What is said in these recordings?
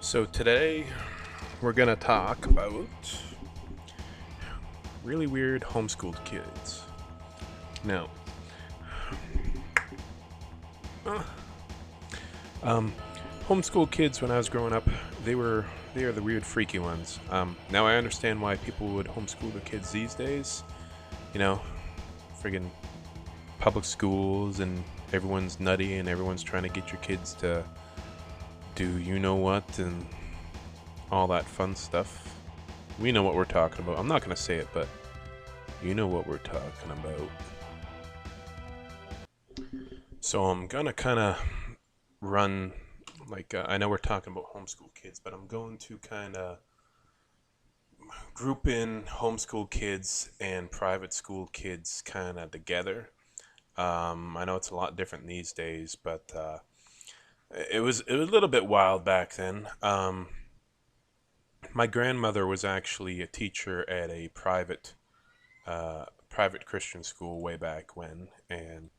So today we're gonna talk about really weird homeschooled kids. Now, uh, um, homeschool kids when I was growing up, they were they are the weird, freaky ones. Now I understand why people would homeschool their kids these days. You know, friggin' public schools and everyone's nutty and everyone's trying to get your kids to do you know what and all that fun stuff. We know what we're talking about. I'm not gonna say it, but you know what we're talking about. So I'm gonna kind of run I know we're talking about homeschool kids, but I'm going to kind of group in homeschool kids and private school kids kind of together. I know it's a lot different these days, but it was a little bit wild back then. My grandmother was actually a teacher at a private Christian school way back when, and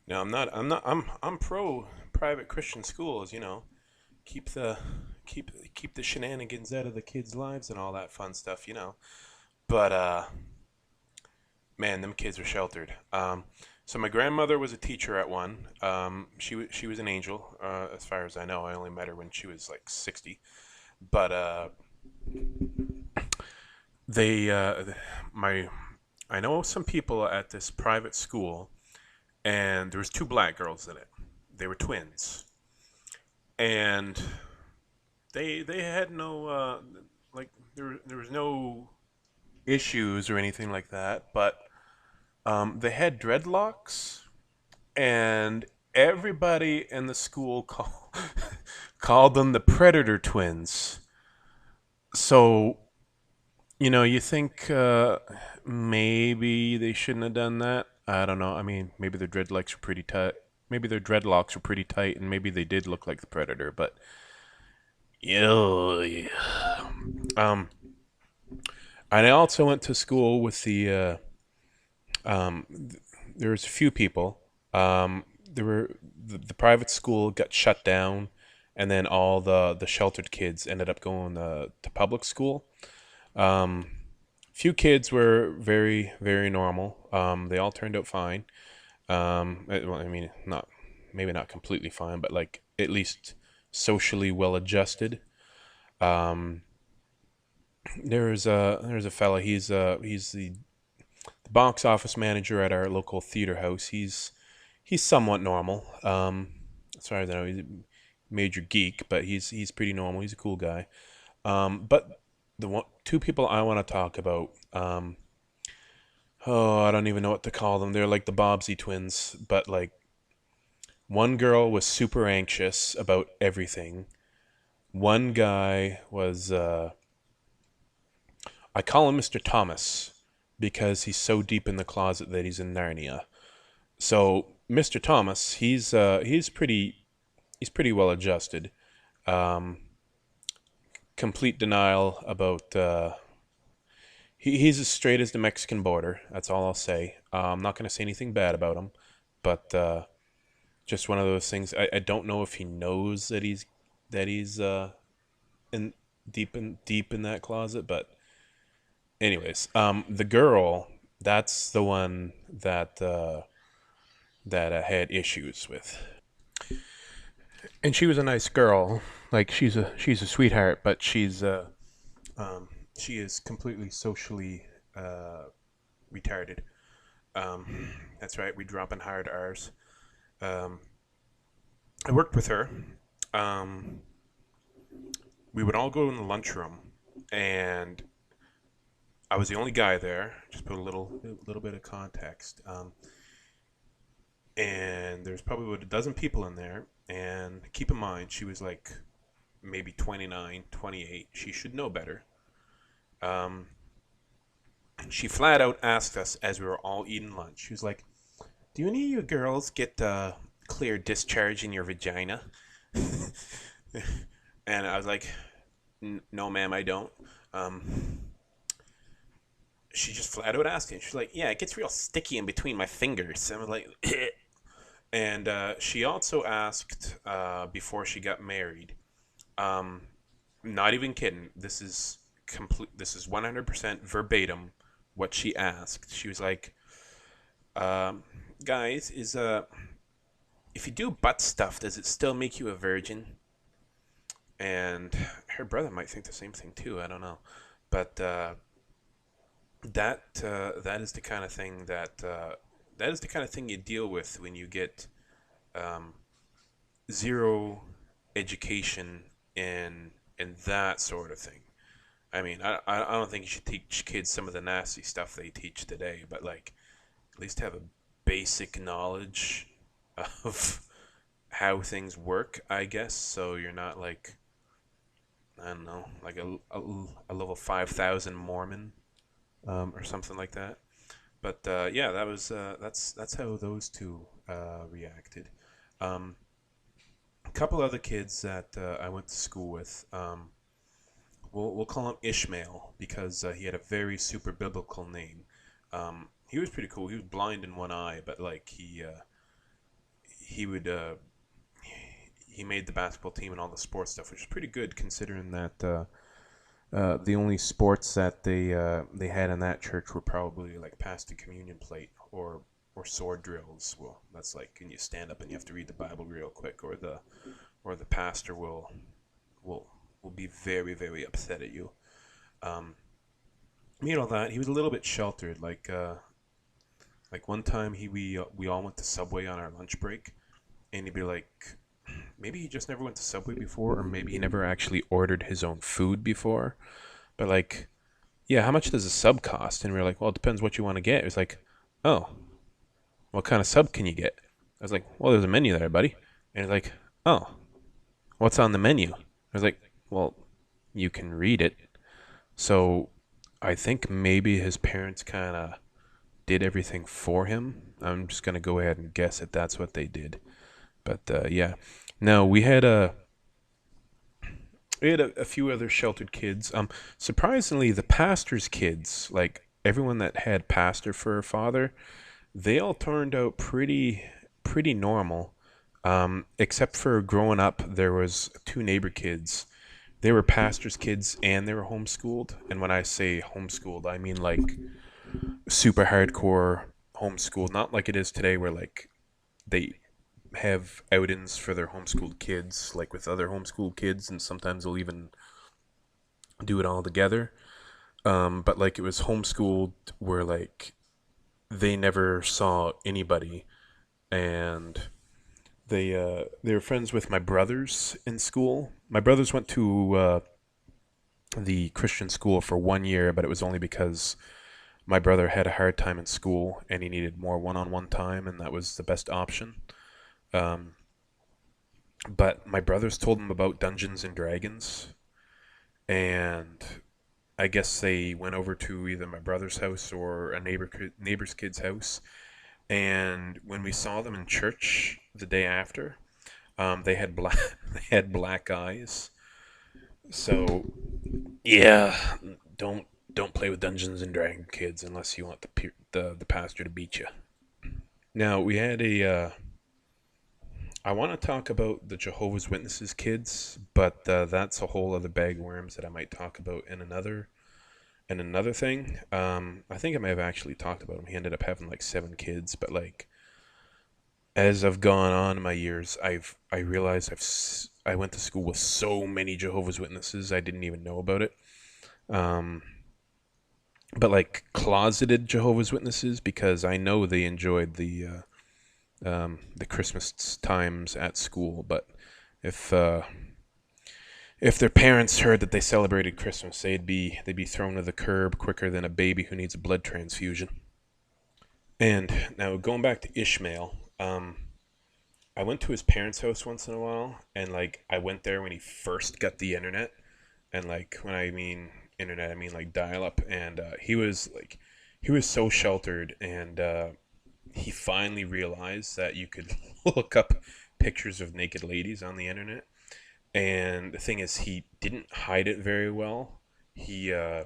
now I'm pro private Christian schools. Keep the keep the shenanigans out of the kids' lives and all that fun stuff. But man, them kids are sheltered. So my grandmother was a teacher at one. She was an angel, as far as I know. I only met her when she was like 60. But they my I know some people at this private school, and there was two black girls in it. They were twins, and they had no there was no issues or anything like that, but they had dreadlocks, and everybody in the school called them the Predator Twins. So you think maybe they shouldn't have done that. I don't know. I mean, maybe their dreadlocks were pretty tight. Maybe their dreadlocks were pretty tight, and maybe they did look like the Predator. But yeah. Um, I also went to school with um, there was a few people. There were the private school got shut down, and then all the sheltered kids ended up going to public school. Um, Few kids were very very normal. They all turned out fine. Well, I mean, not maybe not completely fine, but like at least socially well adjusted. Um, there's a fella. He's the box office manager at our local theater house. He's somewhat normal. As far as I know, he's a major geek, but he's pretty normal. He's a cool guy. But two people I want to talk about. Oh, I don't even know what to call them. They're like the Bobbsey twins, but like one girl was super anxious about everything. One guy was I call him Mr. Thomas because he's so deep in the closet that he's in Narnia. So Mr. Thomas, he's pretty well adjusted. Um, Complete denial about he's as straight as the Mexican border. That's all I'll say. I'm not going to say anything bad about him, but just one of those things. I don't know if he knows that he's in deep in that closet, but anyways, the girl, that's the one that had issues with, and she was a nice girl. Like she's a sweetheart, but um, she is completely socially retarded. That's right, we dropping hard R's. Um, I worked with her. Um, we would all go in the lunchroom, and I was the only guy there. Just put a little bit of context. And there's probably about a dozen people in there. And keep in mind, she was like maybe 29, 28. She should know better. Um, she flat out asked us as we were all eating lunch. She was like, "Do any of you girls get clear discharge in your vagina?" And I was like, "No, ma'am, I don't." Um, she just flat out asked it. She's like, "Yeah, it gets real sticky in between my fingers." And I was like, and she also asked before she got married, um, Not even kidding. This is complete. This is 100% verbatim what she asked. She was like, um, "Guys, is if you do butt stuff, does it still make you a virgin?" And her brother might think the same thing too. I don't know, but that is the kind of thing that is the kind of thing you deal with when you get um, zero education in that sort of thing. I mean, I don't think you should teach kids some of the nasty stuff they teach today, but like at least have a basic knowledge of how things work, I guess. So you're not like, I don't know, like a level 5,000 Mormon or something like that. But yeah, that's how those two reacted. Um, a couple other kids that I went to school with. We'll call him Ishmael because he had a very super biblical name. He was pretty cool. He was blind in one eye, but like he would he made the basketball team and all the sports stuff, which is pretty good considering that the only sports that they had in that church were probably like past the communion plate or sword drills. Well, that's like when you stand up and you have to read the Bible real quick, or the pastor will will be very very upset at you. Um, Me and all that, he was a little bit sheltered. Like one time we all went to Subway on our lunch break, and he'd be like, maybe he just never went to Subway before, or maybe he never actually ordered his own food before. But like, yeah, how much does a sub cost? And we were like, well, it depends what you want to get. It was like, oh, what kind of sub can you get? I was like, well, there's a menu there, buddy. And he's like, oh, what's on the menu? I was like, well, you can read it. So I think maybe his parents kind of did everything for him. I'm just gonna go ahead and guess that that's what they did. But yeah, no, we had a few other sheltered kids. Surprisingly, the pastor's kids, like everyone that had pastor for a father, they all turned out pretty normal. Except for growing up, there was two neighbor kids. They were pastors' kids and they were homeschooled. And when I say homeschooled, I mean like super hardcore homeschooled, not like it is today where like they have outings for their homeschooled kids, like with other homeschooled kids, and sometimes they'll even do it all together. But like it was homeschooled where like they never saw anybody, and they were friends with my brothers in school. My brothers went to the Christian school for 1 year, but it was only because my brother had a hard time in school and he needed more one-on-one time, and that was the best option. Um, but my brothers told him about Dungeons and Dragons, and I guess they went over to either my brother's house or a neighbor's kid's house. And when we saw them in church the day after, they had black they had black eyes. So yeah, don't play with Dungeons and Dragons, kids, unless you want the pastor to beat you. Now we had a. I want to talk about the Jehovah's Witnesses kids, but that's a whole other bag of worms that I might talk about in another thing. I think I may have actually talked about him. He ended up having like 7 kids, but like as I've gone on in my years, I realized I went to school with so many Jehovah's Witnesses I didn't even know about it. Um, but like closeted Jehovah's Witnesses, because I know they enjoyed the Christmas times at school. But if uh, if their parents heard that they celebrated Christmas, they'd be thrown to the curb quicker than a baby who needs a blood transfusion. And now going back to Ishmael, I went to his parents' house once in a while, and like I went there when he first got the internet, and like when I mean internet, I mean like dial up, and he was so sheltered, and he finally realized that you could look up pictures of naked ladies on the internet. And the thing is, he didn't hide it very well. He um,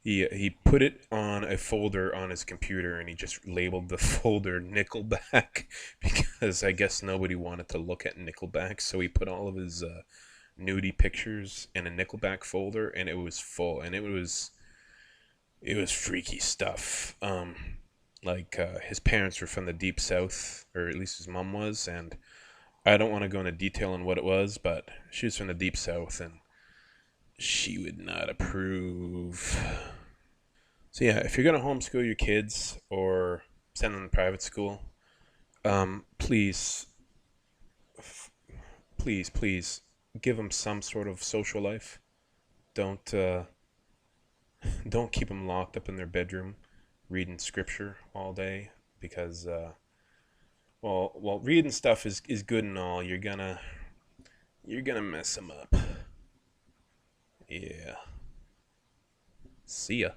He put it on a folder on his computer, and he just labeled the folder Nickelback because I guess nobody wanted to look at Nickelback, so he put all of his nudie pictures in a Nickelback folder, and it was full, and it was freaky stuff. Like his parents were from the deep south, or at least his mom was, and I don't want to go into detail on what it was, but she was from the deep south, and she would not approve. So yeah, if you're gonna homeschool your kids or send them to private school, please, please give them some sort of social life. Don't don't keep them locked up in their bedroom reading scripture all day because well, reading stuff is good and all. You're gonna mess them up. Yeah. See ya.